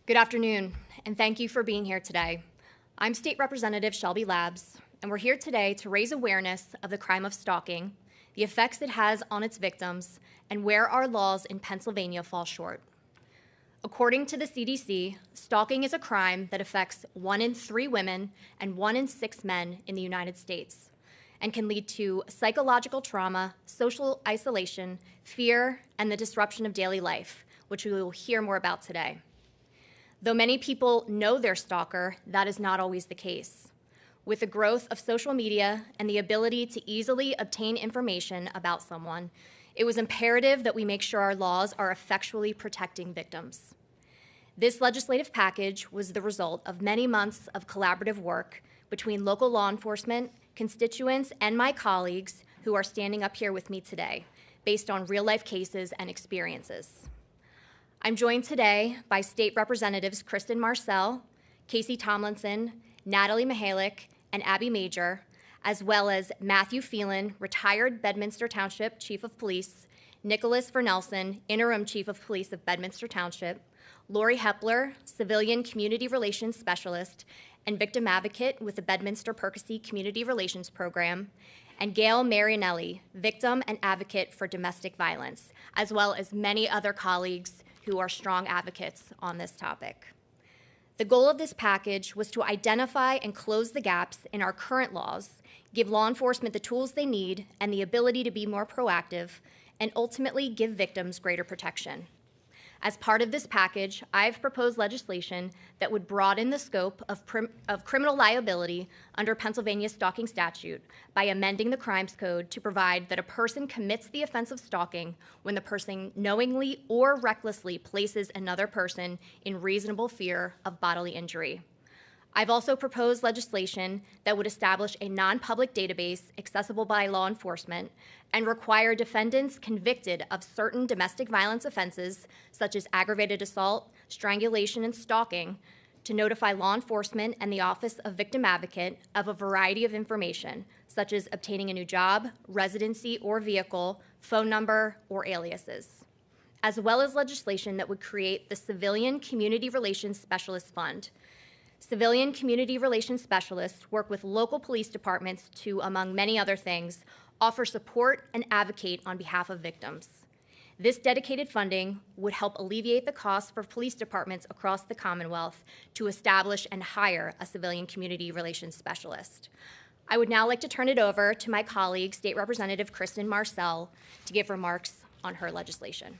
Good afternoon, and thank you for being here today. I'm State Representative Shelby Labs, and we're here today to raise awareness of the crime of stalking, the effects it has on its victims, and where our laws in Pennsylvania fall short. According to the CDC, stalking is a crime that affects 1 in 3 women and 1 in 6 men in the United States, and can lead to psychological trauma, social isolation, fear, and the disruption of daily life, which we will hear more about today. Though many people know their stalker, that is not always the case. With the growth of social media and the ability to easily obtain information about someone, it was imperative that we make sure our laws are effectually protecting victims. This legislative package was the result of many months of collaborative work between local law enforcement, constituents, and my colleagues who are standing up here with me today, based on real-life cases and experiences. I'm joined today by State Representatives Kristen Marcel, Casey Tomlinson, Natalie Mihalik, and Abby Major, as well as Matthew Phelan, retired Bedminster Township Chief of Police, Nicholas Vernelson, Interim Chief of Police of Bedminster Township, Lori Hepler, Civilian Community Relations Specialist and Victim Advocate with the Bedminster-Perkasie Community Relations Program, and Gail Marianelli, Victim and Advocate for Domestic Violence, as well as many other colleagues who are strong advocates on this topic. The goal of this package was to identify and close the gaps in our current laws, give law enforcement the tools they need and the ability to be more proactive, and ultimately give victims greater protection. As part of this package, I've proposed legislation that would broaden the scope of criminal liability under Pennsylvania's stalking statute by amending the Crimes Code to provide that a person commits the offense of stalking when the person knowingly or recklessly places another person in reasonable fear of bodily injury. I've also proposed legislation that would establish a non-public database accessible by law enforcement and require defendants convicted of certain domestic violence offenses, such as aggravated assault, strangulation, and stalking, to notify law enforcement and the Office of Victim Advocate of a variety of information, such as obtaining a new job, residency or vehicle, phone number, or aliases, as well as legislation that would create the Civilian Community Relations Specialist Fund. Civilian community relations specialists work with local police departments to, among many other things, offer support and advocate on behalf of victims. This dedicated funding would help alleviate the costs for police departments across the Commonwealth to establish and hire a civilian community relations specialist. I would now like to turn it over to my colleague, State Representative Kristen Marcel, to give remarks on her legislation.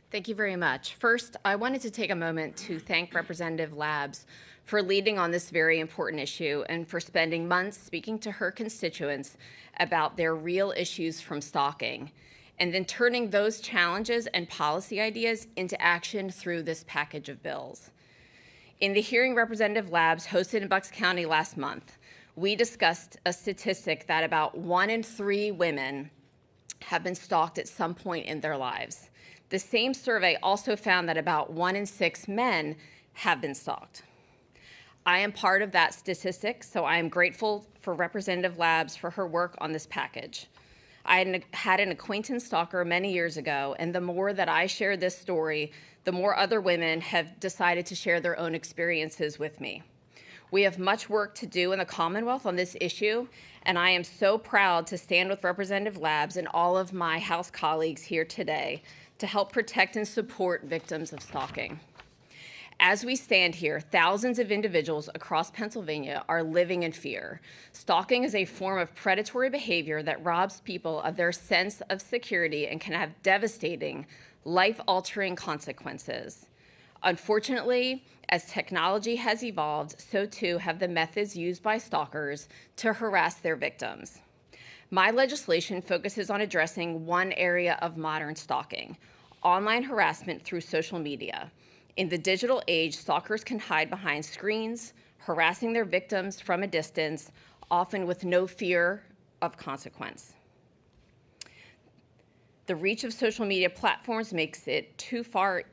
Thank you very much. First, I wanted to take a moment to thank Representative Labs for leading on this very important issue and for spending months speaking to her constituents about their real issues from stalking, and then turning those challenges and policy ideas into action through this package of bills. In the hearing Representative Labs hosted in Bucks County last month, we discussed a statistic that about 1 in 3 women have been stalked at some point in their lives. The same survey also found that about 1 in 6 men have been stalked. I am part of that statistic, so I am grateful for Representative Labs for her work on this package. I had an acquaintance stalker many years ago, and the more that I share this story, the more other women have decided to share their own experiences with me. We have much work to do in the Commonwealth on this issue, and I am so proud to stand with Representative Labs and all of my House colleagues here today to help protect and support victims of stalking. As we stand here, thousands of individuals across Pennsylvania are living in fear. Stalking is a form of predatory behavior that robs people of their sense of security and can have devastating, life-altering consequences. Unfortunately, as technology has evolved, so too have the methods used by stalkers to harass their victims. My legislation focuses on addressing one area of modern stalking: online harassment through social media. In the digital age, stalkers can hide behind screens, harassing their victims from a distance, often with no fear of consequence. The reach of social media platforms makes it far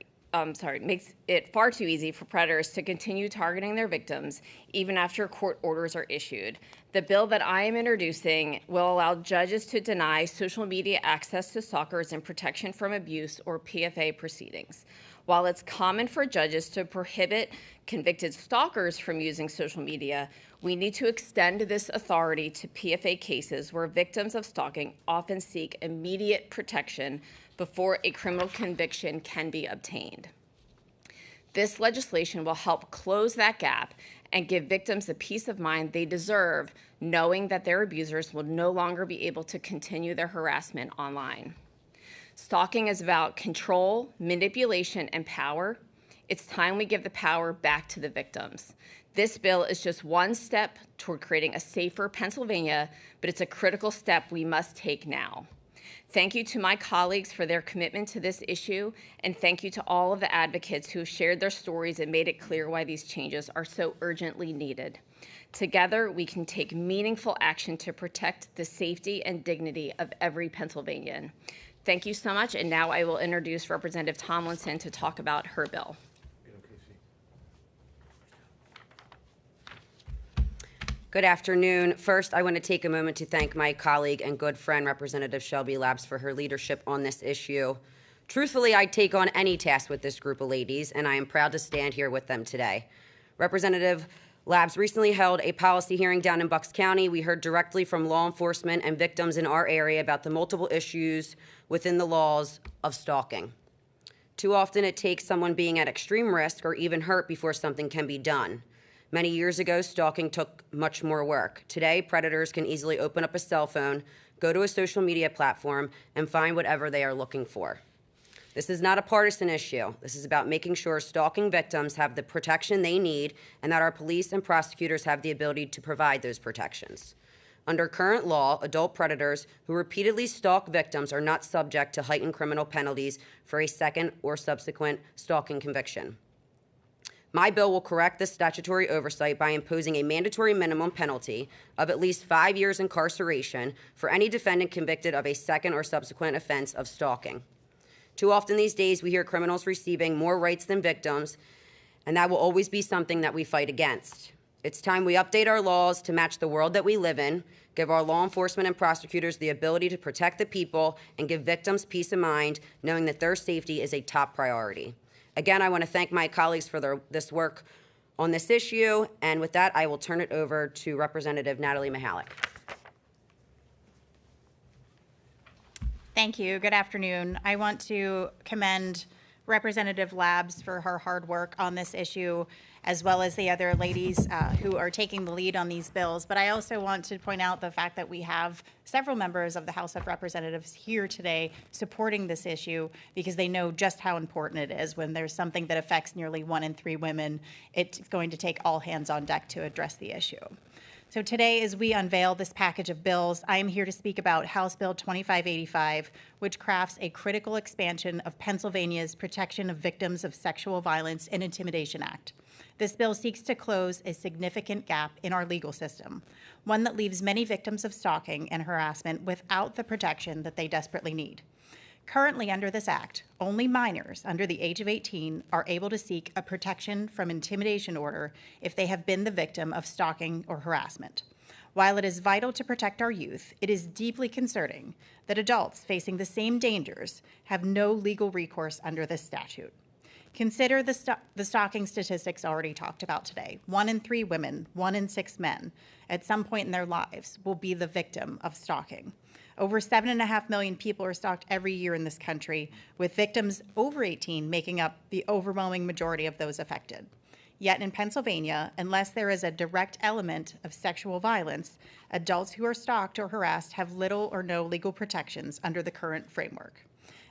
too easy for predators to continue targeting their victims even after court orders are issued. The bill that I am introducing will allow judges to deny social media access to stalkers and protection from abuse, or PFA proceedings. While it's common for judges to prohibit convicted stalkers from using social media, we need to extend this authority to PFA cases where victims of stalking often seek immediate protection before a criminal conviction can be obtained. This legislation will help close that gap and give victims the peace of mind they deserve, knowing that their abusers will no longer be able to continue their harassment online. Stalking is about control, manipulation, and power. It's time we give the power back to the victims. This bill is just one step toward creating a safer Pennsylvania, but it's a critical step we must take now. Thank you to my colleagues for their commitment to this issue, and thank you to all of the advocates who have shared their stories and made it clear why these changes are so urgently needed. Together, we can take meaningful action to protect the safety and dignity of every Pennsylvanian. Thank you so much, and now I will introduce Representative Tomlinson to talk about her bill. Good afternoon. First, I want to take a moment to thank my colleague and good friend, Representative Shelby Labs, for her leadership on this issue. Truthfully, I'd take on any task with this group of ladies, and I am proud to stand here with them today. Representative Labs recently held a policy hearing down in Bucks County. We heard directly from law enforcement and victims in our area about the multiple issues within the laws of stalking. Too often, it takes someone being at extreme risk or even hurt before something can be done. Many years ago, stalking took much more work. Today, predators can easily open up a cell phone, go to a social media platform, and find whatever they are looking for. This is not a partisan issue. This is about making sure stalking victims have the protection they need and that our police and prosecutors have the ability to provide those protections. Under current law, adult predators who repeatedly stalk victims are not subject to heightened criminal penalties for a second or subsequent stalking conviction. My bill will correct this statutory oversight by imposing a mandatory minimum penalty of at least 5 years incarceration for any defendant convicted of a second or subsequent offense of stalking. Too often these days, we hear criminals receiving more rights than victims, and that will always be something that we fight against. It's time we update our laws to match the world that we live in, give our law enforcement and prosecutors the ability to protect the people, and give victims peace of mind, knowing that their safety is a top priority. Again, I want to thank my colleagues for this work on this issue, and with that, I will turn it over to Representative Natalie Mihalik. Thank you. Good afternoon. I want to commend Representative Labs for her hard work on this issue, as well as the other ladies who are taking the lead on these bills. But I also want to point out the fact that we have several members of the House of Representatives here today supporting this issue because they know just how important it is. When there's something that affects nearly 1 in 3 women, it's going to take all hands on deck to address the issue. So today, as we unveil this package of bills, I am here to speak about House Bill 2585, which crafts a critical expansion of Pennsylvania's Protection of Victims of Sexual Violence and Intimidation Act. This bill seeks to close a significant gap in our legal system, one that leaves many victims of stalking and harassment without the protection that they desperately need. Currently, under this act, only minors under the age of 18 are able to seek a protection from intimidation order if they have been the victim of stalking or harassment. While it is vital to protect our youth, it is deeply concerning that adults facing the same dangers have no legal recourse under this statute. Consider the stalking statistics already talked about today. 1 in 3 women, 1 in 6 men, at some point in their lives will be the victim of stalking. Over 7.5 million people are stalked every year in this country, with victims over 18 making up the overwhelming majority of those affected. Yet in Pennsylvania, unless there is a direct element of sexual violence, adults who are stalked or harassed have little or no legal protections under the current framework.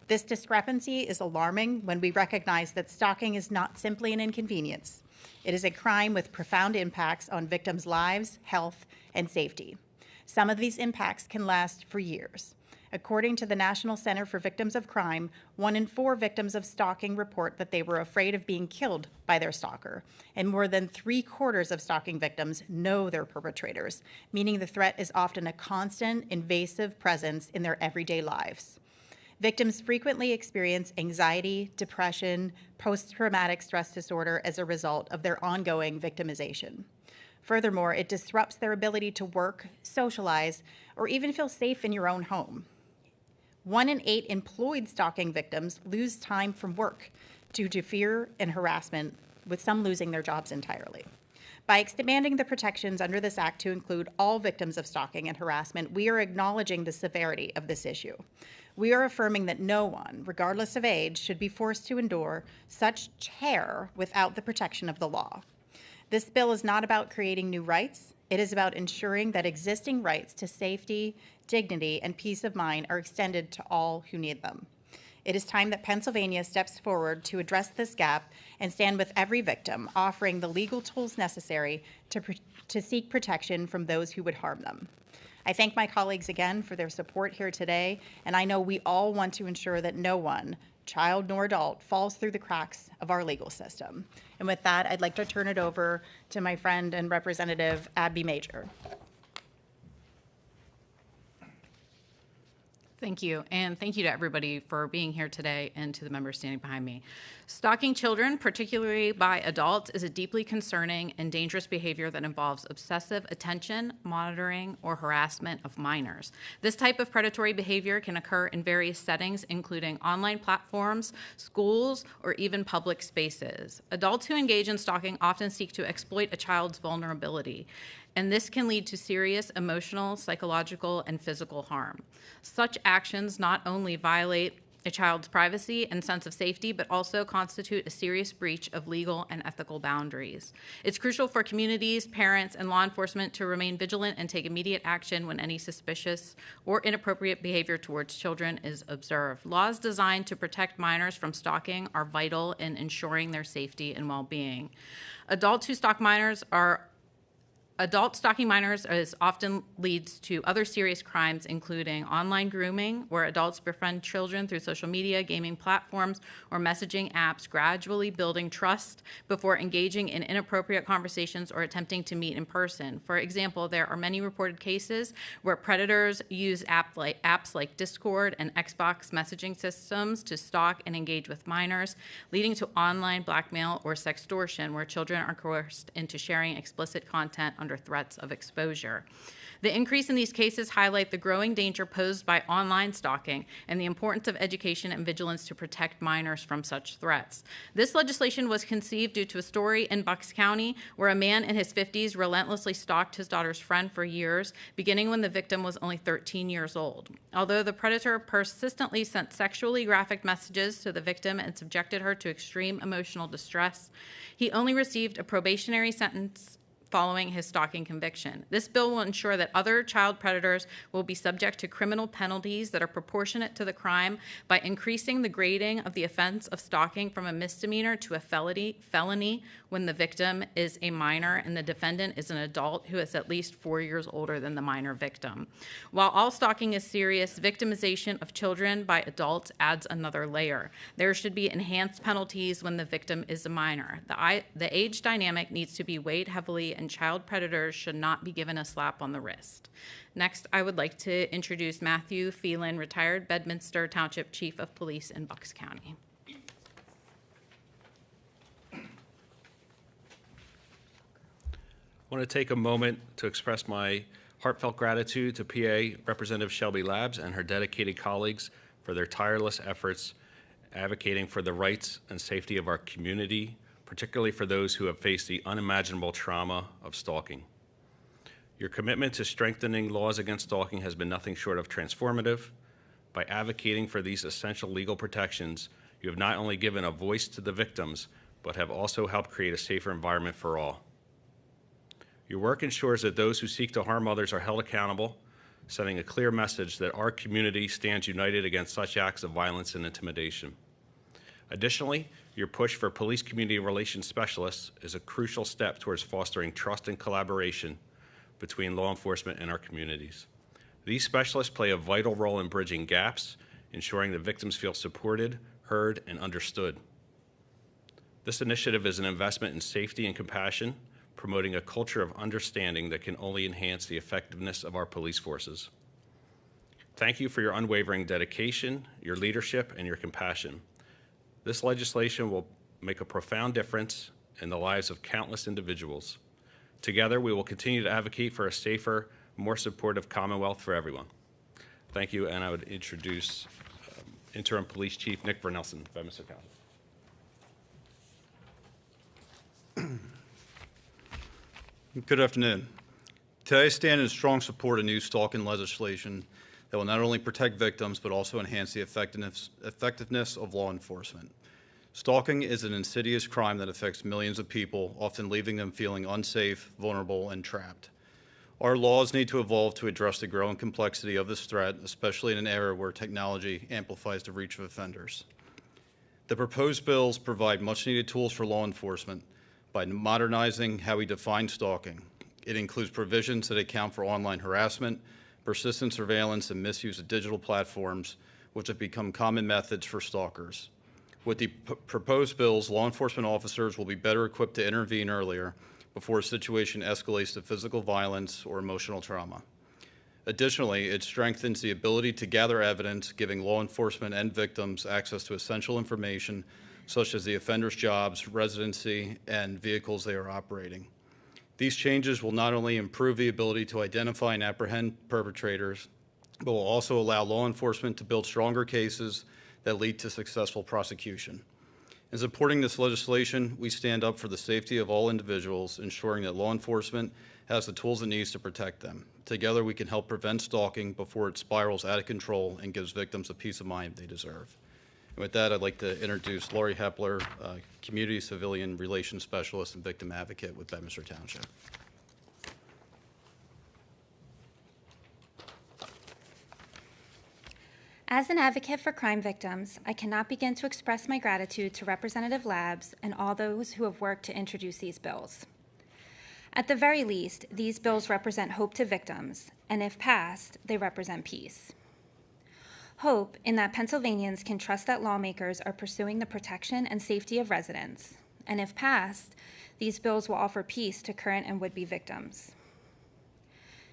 This discrepancy is alarming when we recognize that stalking is not simply an inconvenience. It is a crime with profound impacts on victims' lives, health, and safety. Some of these impacts can last for years. According to the National Center for Victims of Crime, 1 in 4 victims of stalking report that they were afraid of being killed by their stalker, and more than 3/4 of stalking victims know their perpetrators, meaning the threat is often a constant, invasive presence in their everyday lives. Victims frequently experience anxiety, depression, post-traumatic stress disorder as a result of their ongoing victimization. Furthermore, it disrupts their ability to work, socialize, or even feel safe in your own home. 1 in 8 employed stalking victims lose time from work due to fear and harassment, with some losing their jobs entirely. By expanding the protections under this act to include all victims of stalking and harassment, we are acknowledging the severity of this issue. We are affirming that no one, regardless of age, should be forced to endure such terror without the protection of the law. This bill is not about creating new rights. It is about ensuring that existing rights to safety, dignity, and peace of mind are extended to all who need them. It is time that Pennsylvania steps forward to address this gap and stand with every victim, offering the legal tools necessary to seek protection from those who would harm them. I thank my colleagues again for their support here today, and I know we all want to ensure that no one, child nor adult, falls through the cracks of our legal system. And with that, I'd like to turn it over to my friend and Representative Abby Major. Thank you, and thank you to everybody for being here today and to the members standing behind me. Stalking children, particularly by adults, is a deeply concerning and dangerous behavior that involves obsessive attention, monitoring, or harassment of minors. This type of predatory behavior can occur in various settings, including online platforms, schools, or even public spaces. Adults who engage in stalking often seek to exploit a child's vulnerability, and this can lead to serious emotional, psychological, and physical harm. Such actions not only violate a child's privacy and sense of safety, but also constitute a serious breach of legal and ethical boundaries. It's crucial for communities, parents, and law enforcement to remain vigilant and take immediate action when any suspicious or inappropriate behavior towards children is observed. Laws designed to protect minors from stalking are vital in ensuring their safety and well-being. Adult stalking minors often leads to other serious crimes, including online grooming, where adults befriend children through social media, gaming platforms, or messaging apps, gradually building trust before engaging in inappropriate conversations or attempting to meet in person. For example, there are many reported cases where predators use apps like Discord and Xbox messaging systems to stalk and engage with minors, leading to online blackmail or sextortion, where children are coerced into sharing explicit content under threats of exposure. The increase in these cases highlight the growing danger posed by online stalking and the importance of education and vigilance to protect minors from such threats. This legislation was conceived due to a story in Bucks County where a man in his 50s relentlessly stalked his daughter's friend for years, beginning when the victim was only 13 years old. Although the predator persistently sent sexually graphic messages to the victim and subjected her to extreme emotional distress, he only received a probationary sentence following his stalking conviction. This bill will ensure that other child predators will be subject to criminal penalties that are proportionate to the crime by increasing the grading of the offense of stalking from a misdemeanor to a felony when the victim is a minor and the defendant is an adult who is at least 4 years older than the minor victim. While all stalking is serious, victimization of children by adults adds another layer. There should be enhanced penalties when the victim is a minor. The age dynamic needs to be weighed heavily, and child predators should not be given a slap on the wrist. Next, I would like to introduce Matthew Phelan, retired Bedminster Township Chief of Police in Bucks County. I want to take a moment to express my heartfelt gratitude to PA Representative Shelby Labs and her dedicated colleagues for their tireless efforts advocating for the rights and safety of our community, particularly for those who have faced the unimaginable trauma of stalking. Your commitment to strengthening laws against stalking has been nothing short of transformative. By advocating for these essential legal protections, you have not only given a voice to the victims, but have also helped create a safer environment for all. Your work ensures that those who seek to harm others are held accountable, sending a clear message that our community stands united against such acts of violence and intimidation. Additionally, your push for police community relations specialists is a crucial step towards fostering trust and collaboration between law enforcement and our communities. These specialists play a vital role in bridging gaps, ensuring that victims feel supported, heard, and understood. This initiative is an investment in safety and compassion, promoting a culture of understanding that can only enhance the effectiveness of our police forces. Thank you for your unwavering dedication, your leadership, and your compassion. This legislation will make a profound difference in the lives of countless individuals. Together, we will continue to advocate for a safer, more supportive Commonwealth for everyone. Thank you, and I would introduce Interim Police Chief Nick Vernelson by Mr. Townshend. Good afternoon. Today, I stand in strong support of new stalking legislation that will not only protect victims, but also enhance the effectiveness of law enforcement. Stalking is an insidious crime that affects millions of people, often leaving them feeling unsafe, vulnerable, and trapped. Our laws need to evolve to address the growing complexity of this threat, especially in an era where technology amplifies the reach of offenders. The proposed bills provide much-needed tools for law enforcement by modernizing how we define stalking. It includes provisions that account for online harassment, persistent surveillance, and misuse of digital platforms, which have become common methods for stalkers. With the proposed bills, law enforcement officers will be better equipped to intervene earlier before a situation escalates to physical violence or emotional trauma. Additionally, it strengthens the ability to gather evidence, giving law enforcement and victims access to essential information such as the offender's jobs, residency, and vehicles they are operating. These changes will not only improve the ability to identify and apprehend perpetrators, but will also allow law enforcement to build stronger cases that lead to successful prosecution. In supporting this legislation, we stand up for the safety of all individuals, ensuring that law enforcement has the tools it needs to protect them. Together, we can help prevent stalking before it spirals out of control and gives victims the peace of mind they deserve. And with that, I'd like to introduce Lori Hepler, Community Civilian Relations Specialist and Victim Advocate with Bedminster Township. As an advocate for crime victims, I cannot begin to express my gratitude to Representative Labs and all those who have worked to introduce these bills. At the very least, these bills represent hope to victims, and if passed, they represent peace. Hope in that Pennsylvanians can trust that lawmakers are pursuing the protection and safety of residents, and if passed, these bills will offer peace to current and would-be victims.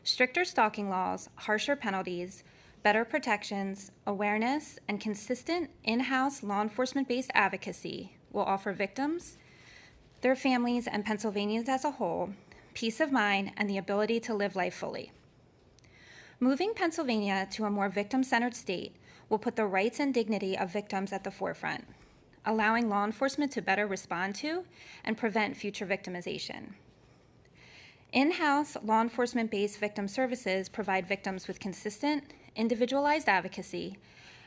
Stricter stalking laws, harsher penalties, better protections, awareness, and consistent in-house law enforcement-based advocacy will offer victims, their families, and Pennsylvanians as a whole peace of mind and the ability to live life fully. Moving Pennsylvania to a more victim-centered state will put the rights and dignity of victims at the forefront, allowing law enforcement to better respond to and prevent future victimization. In-house law enforcement-based victim services provide victims with consistent, individualized advocacy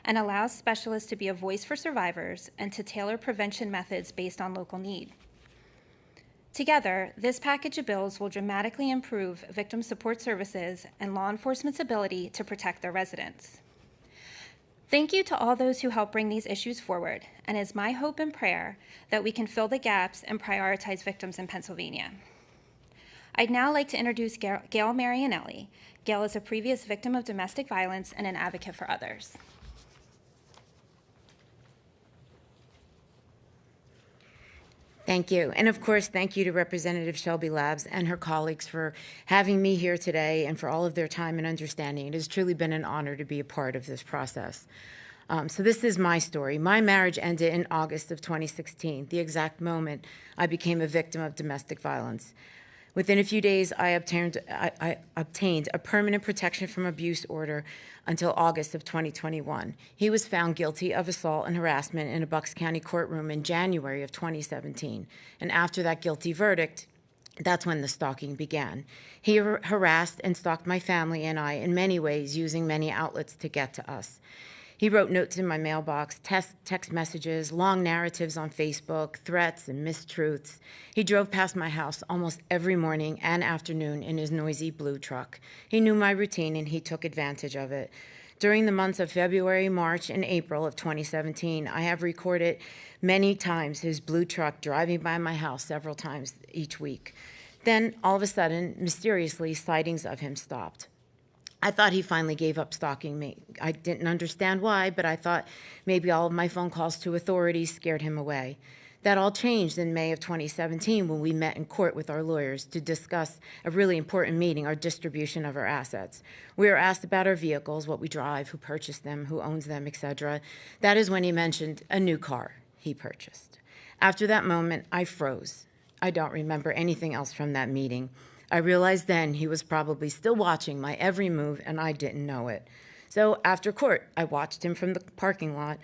and allows specialists to be a voice for survivors and to tailor prevention methods based on local need. Together, this package of bills will dramatically improve victim support services and law enforcement's ability to protect their residents. Thank you to all those who helped bring these issues forward, and it is my hope and prayer that we can fill the gaps and prioritize victims in Pennsylvania. I'd now like to introduce Gail Marianelli. Gail is a previous victim of domestic violence and an advocate for others. Thank you. And of course, thank you to Representative Shelby Labs and her colleagues for having me here today and for all of their time and understanding. It has truly been an honor to be a part of this process. So this is my story. My marriage ended in August of 2016, the exact moment I became a victim of domestic violence. Within a few days, I obtained a permanent protection from abuse order until August of 2021. He was found guilty of assault and harassment in a Bucks County courtroom in January of 2017. And after that guilty verdict, that's when the stalking began. He harassed and stalked my family and I in many ways, using many outlets to get to us. He wrote notes in my mailbox, text messages, long narratives on Facebook, threats and mistruths. He drove past my house almost every morning and afternoon in his noisy blue truck. He knew my routine and he took advantage of it. During the months of February, March, and April of 2017, I have recorded many times his blue truck driving by my house several times each week. Then, all of a sudden, mysteriously, sightings of him stopped. I thought he finally gave up stalking me. I didn't understand why, but I thought maybe all of my phone calls to authorities scared him away. That all changed in May of 2017 when we met in court with our lawyers to discuss a really important meeting, our distribution of our assets. We were asked about our vehicles, what we drive, who purchased them, who owns them, etc. That is when he mentioned a new car he purchased. After that moment, I froze. I don't remember anything else from that meeting. I realized then he was probably still watching my every move, and I didn't know it. So after court, I watched him from the parking lot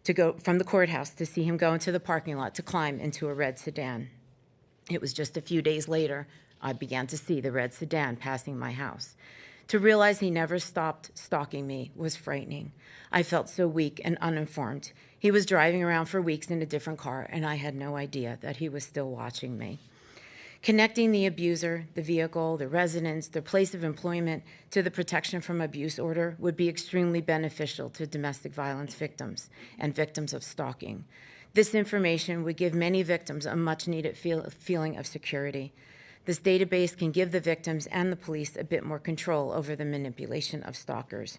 from the courthouse to see him go into the parking lot to climb into a red sedan. It was just a few days later, I began to see the red sedan passing my house. To realize he never stopped stalking me was frightening. I felt so weak and uninformed. He was driving around for weeks in a different car, and I had no idea that he was still watching me. Connecting the abuser, the vehicle, the residence, their place of employment to the protection from abuse order would be extremely beneficial to domestic violence victims and victims of stalking. This information would give many victims a much-needed feeling of security. This database can give the victims and the police a bit more control over the manipulation of stalkers.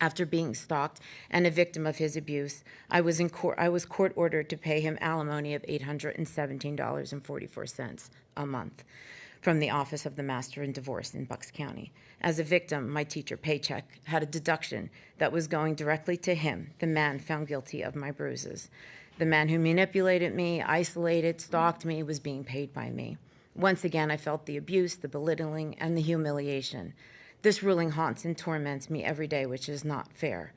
After being stalked and a victim of his abuse, I was court-ordered to pay him alimony of $817.44 a month from the Office of the Master in Divorce in Bucks County. As a victim, my teacher paycheck had a deduction that was going directly to him, the man found guilty of my bruises. The man who manipulated me, isolated, stalked me, was being paid by me. Once again, I felt the abuse, the belittling, and the humiliation. This ruling haunts and torments me every day, which is not fair.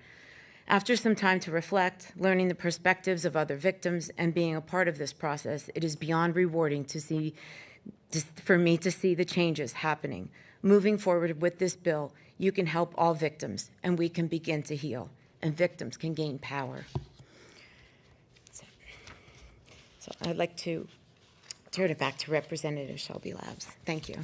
After some time to reflect, learning the perspectives of other victims, and being a part of this process, it is beyond rewarding for me to see the changes happening. Moving forward with this bill, you can help all victims, and we can begin to heal, and victims can gain power. So I'd like to turn it back to Representative Shelby Labs. Thank you.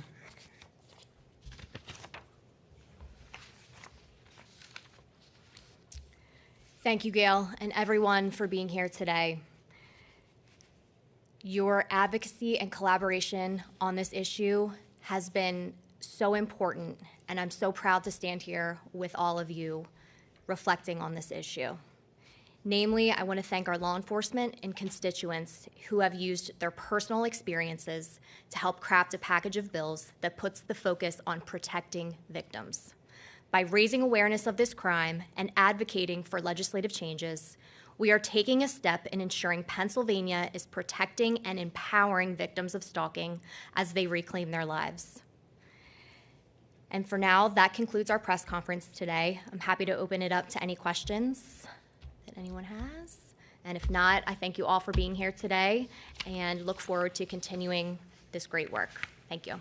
Thank you, Gail, and everyone for being here today. Your advocacy and collaboration on this issue has been so important, and I'm so proud to stand here with all of you reflecting on this issue. Namely, I want to thank our law enforcement and constituents who have used their personal experiences to help craft a package of bills that puts the focus on protecting victims. By raising awareness of this crime and advocating for legislative changes, we are taking a step in ensuring Pennsylvania is protecting and empowering victims of stalking as they reclaim their lives. And for now, that concludes our press conference today. I'm happy to open it up to any questions that anyone has. And if not, I thank you all for being here today and look forward to continuing this great work. Thank you.